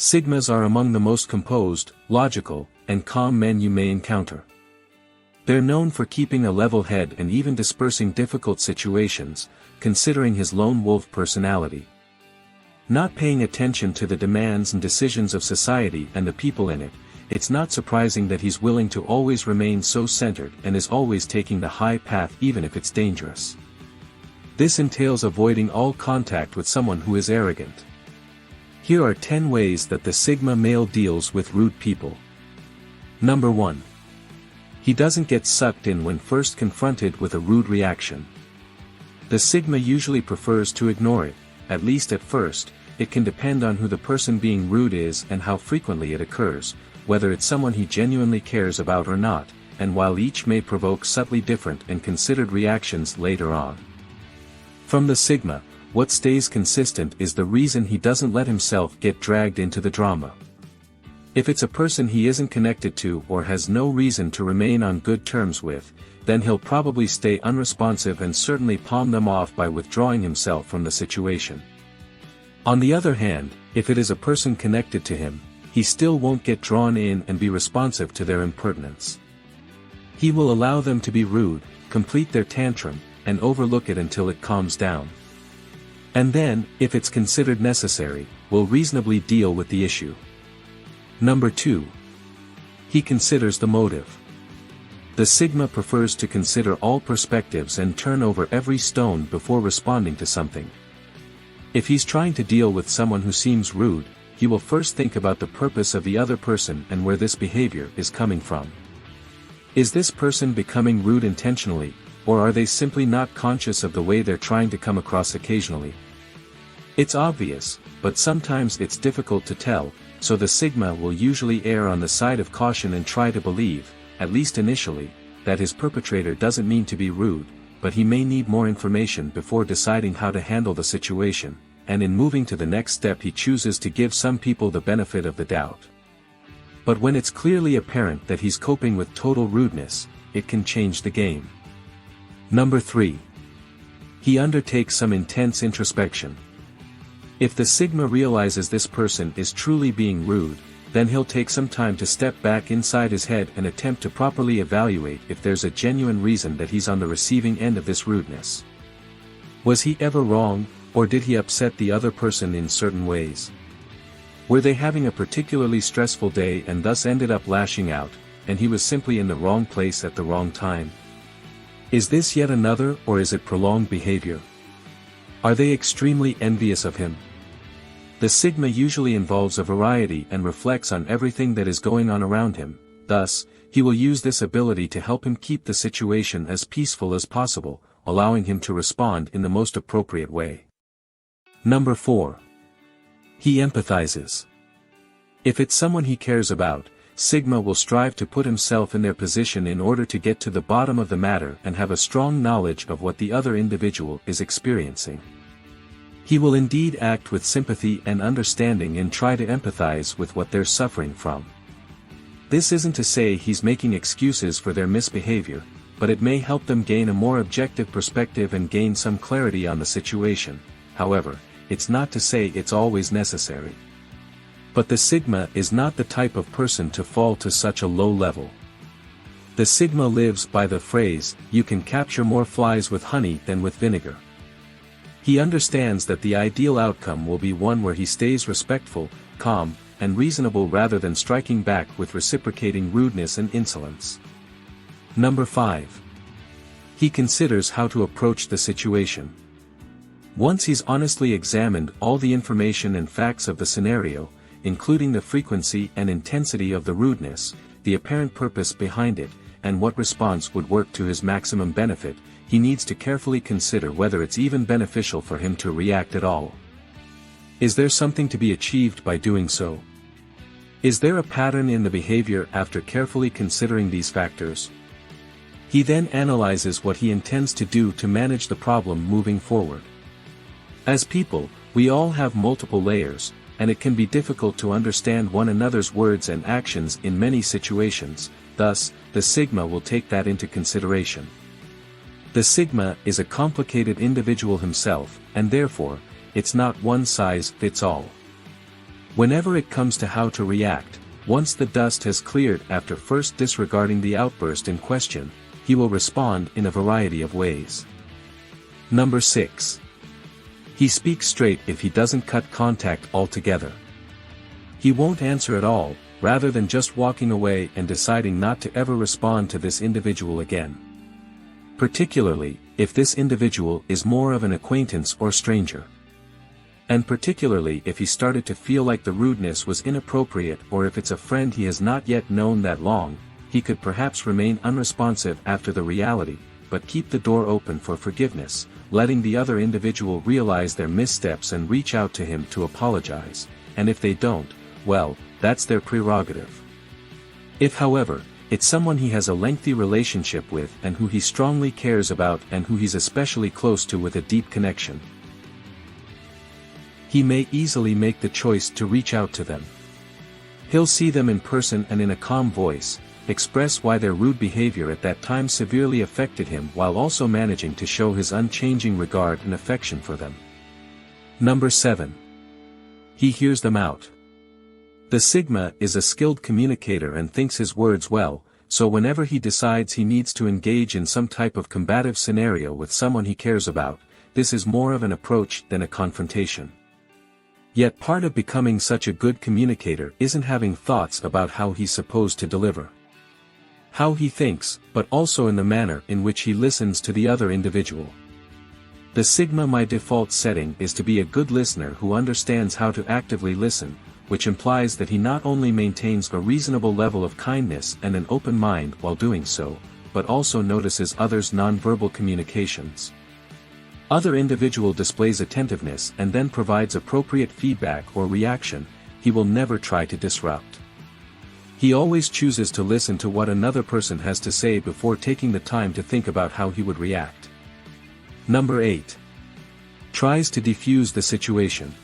Sigmas are among the most composed, logical, and calm men you may encounter. They're known for keeping a level head and even dispersing difficult situations, considering his lone wolf personality. Not paying attention to the demands and decisions of society and the people in it, it's not surprising that he's willing to always remain so centered and is always taking the high path even if it's dangerous. This entails avoiding all contact with someone who is arrogant. Here are 10 ways that the Sigma male deals with rude people. Number 1. He doesn't get sucked in when first confronted with a rude reaction. The Sigma usually prefers to ignore it, at least at first. It can depend on who the person being rude is and how frequently it occurs, whether it's someone he genuinely cares about or not, and while each may provoke subtly different and considered reactions later on. From the Sigma, what stays consistent is the reason he doesn't let himself get dragged into the drama. If it's a person he isn't connected to or has no reason to remain on good terms with, then he'll probably stay unresponsive and certainly palm them off by withdrawing himself from the situation. On the other hand, if it is a person connected to him, he still won't get drawn in and be responsive to their impertinence. He will allow them to be rude, complete their tantrum, and overlook it until it calms down. And then, if it's considered necessary, will reasonably deal with the issue. Number 2. He considers the motive. The Sigma prefers to consider all perspectives and turn over every stone before responding to something. If he's trying to deal with someone who seems rude, he will first think about the purpose of the other person and where this behavior is coming from. Is this person becoming rude intentionally, or are they simply not conscious of the way they're trying to come across occasionally? It's obvious, but sometimes it's difficult to tell, so the Sigma will usually err on the side of caution and try to believe, at least initially, that his perpetrator doesn't mean to be rude, but he may need more information before deciding how to handle the situation, and in moving to the next step he chooses to give some people the benefit of the doubt. But when it's clearly apparent that he's coping with total rudeness, it can change the game. Number 3. He undertakes some intense introspection. If the Sigma realizes this person is truly being rude, then he'll take some time to step back inside his head and attempt to properly evaluate if there's a genuine reason that he's on the receiving end of this rudeness. Was he ever wrong, or did he upset the other person in certain ways? Were they having a particularly stressful day and thus ended up lashing out, and he was simply in the wrong place at the wrong time? Is this yet another, or is it prolonged behavior? Are they extremely envious of him? The Sigma usually involves a variety and reflects on everything that is going on around him, thus, he will use this ability to help him keep the situation as peaceful as possible, allowing him to respond in the most appropriate way. Number 4. He empathizes. If it's someone he cares about, Sigma will strive to put himself in their position in order to get to the bottom of the matter and have a strong knowledge of what the other individual is experiencing. He will indeed act with sympathy and understanding and try to empathize with what they're suffering from. This isn't to say he's making excuses for their misbehavior, but it may help them gain a more objective perspective and gain some clarity on the situation. However, it's not to say it's always necessary. But the Sigma is not the type of person to fall to such a low level. The Sigma lives by the phrase, "You can capture more flies with honey than with vinegar." He understands that the ideal outcome will be one where he stays respectful, calm, and reasonable rather than striking back with reciprocating rudeness and insolence. Number 5. He considers how to approach the situation. Once he's honestly examined all the information and facts of the scenario, including the frequency and intensity of the rudeness, the apparent purpose behind it, and what response would work to his maximum benefit, he needs to carefully consider whether it's even beneficial for him to react at all. Is there something to be achieved by doing so? Is there a pattern in the behavior after carefully considering these factors? He then analyzes what he intends to do to manage the problem moving forward. As people, we all have multiple layers, and it can be difficult to understand one another's words and actions in many situations, thus, the Sigma will take that into consideration. The Sigma is a complicated individual himself, and therefore, it's not one size fits all. Whenever it comes to how to react, once the dust has cleared after first disregarding the outburst in question, he will respond in a variety of ways. Number 6. He speaks straight if he doesn't cut contact altogether. He won't answer at all, rather than just walking away and deciding not to ever respond to this individual again. Particularly, if this individual is more of an acquaintance or stranger. And particularly if he started to feel like the rudeness was inappropriate, or if it's a friend he has not yet known that long, he could perhaps remain unresponsive after the reality, but keep the door open for forgiveness, letting the other individual realize their missteps and reach out to him to apologize, and if they don't, well, that's their prerogative. If however, it's someone he has a lengthy relationship with and who he strongly cares about and who he's especially close to with a deep connection, he may easily make the choice to reach out to them. He'll see them in person and in a calm voice, express why their rude behavior at that time severely affected him while also managing to show his unchanging regard and affection for them. Number 7. He hears them out. The Sigma is a skilled communicator and thinks his words well, so whenever he decides he needs to engage in some type of combative scenario with someone he cares about, this is more of an approach than a confrontation. Yet part of becoming such a good communicator isn't having thoughts about how he's supposed to deliver. How he thinks, but also in the manner in which he listens to the other individual. The Sigma my default setting is to be a good listener who understands how to actively listen, which implies that he not only maintains a reasonable level of kindness and an open mind while doing so, but also notices others' nonverbal communications. Other individual displays attentiveness and then provides appropriate feedback or reaction, he will never try to disrupt. He always chooses to listen to what another person has to say before taking the time to think about how he would react. Number 8. Tries to defuse the situation.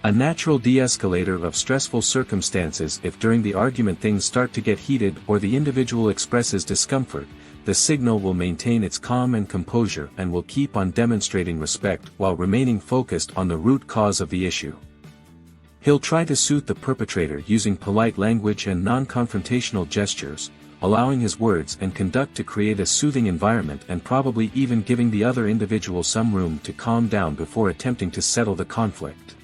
A natural de-escalator of stressful circumstances. If during the argument things start to get heated or the individual expresses discomfort, the signal will maintain its calm and composure and will keep on demonstrating respect while remaining focused on the root cause of the issue. He'll try to soothe the perpetrator using polite language and non-confrontational gestures, allowing his words and conduct to create a soothing environment and probably even giving the other individual some room to calm down before attempting to settle the conflict.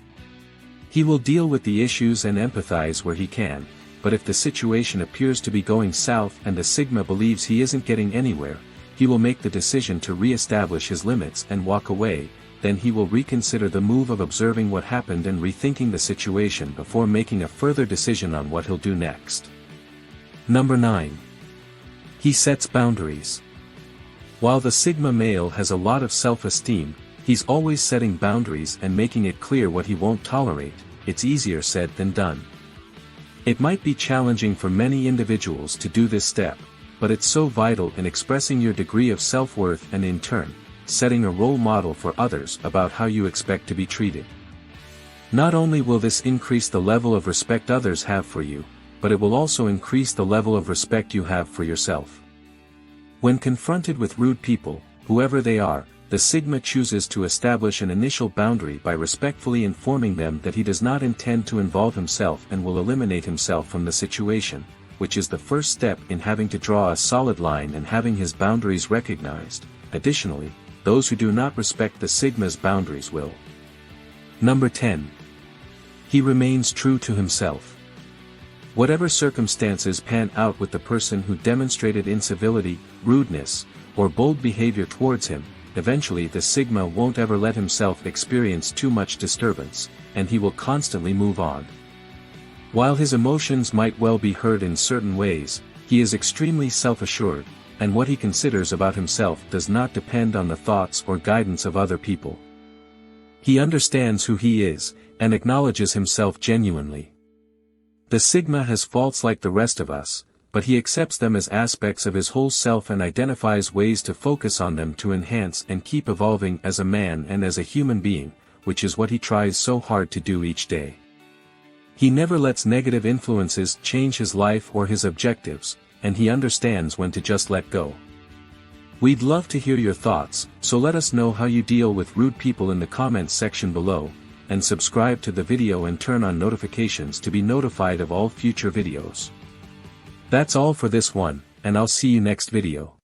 He will deal with the issues and empathize where he can, but if the situation appears to be going south and the Sigma believes he isn't getting anywhere, he will make the decision to re-establish his limits and walk away. Then he will reconsider the move of observing what happened and rethinking the situation before making a further decision on what he'll do next. Number 9. He sets boundaries. While the Sigma male has a lot of self-esteem, he's always setting boundaries and making it clear what he won't tolerate. It's easier said than done. It might be challenging for many individuals to do this step, but it's so vital in expressing your degree of self-worth and in turn, setting a role model for others about how you expect to be treated. Not only will this increase the level of respect others have for you, but it will also increase the level of respect you have for yourself. When confronted with rude people, whoever they are, the Sigma chooses to establish an initial boundary by respectfully informing them that he does not intend to involve himself and will eliminate himself from the situation, which is the first step in having to draw a solid line and having his boundaries recognized. Additionally, those who do not respect the Sigma's boundaries will. Number 10. He remains true to himself. Whatever circumstances pan out with the person who demonstrated incivility, rudeness, or bold behavior towards him, eventually the Sigma won't ever let himself experience too much disturbance, and he will constantly move on. While his emotions might well be hurt in certain ways, he is extremely self-assured, and what he considers about himself does not depend on the thoughts or guidance of other people. He understands who he is, and acknowledges himself genuinely. The Sigma has faults like the rest of us, but he accepts them as aspects of his whole self and identifies ways to focus on them to enhance and keep evolving as a man and as a human being, which is what he tries so hard to do each day. He never lets negative influences change his life or his objectives, and he understands when to just let go. We'd love to hear your thoughts, so let us know how you deal with rude people in the comments section below, and subscribe to the video and turn on notifications to be notified of all future videos. That's all for this one, and I'll see you next video.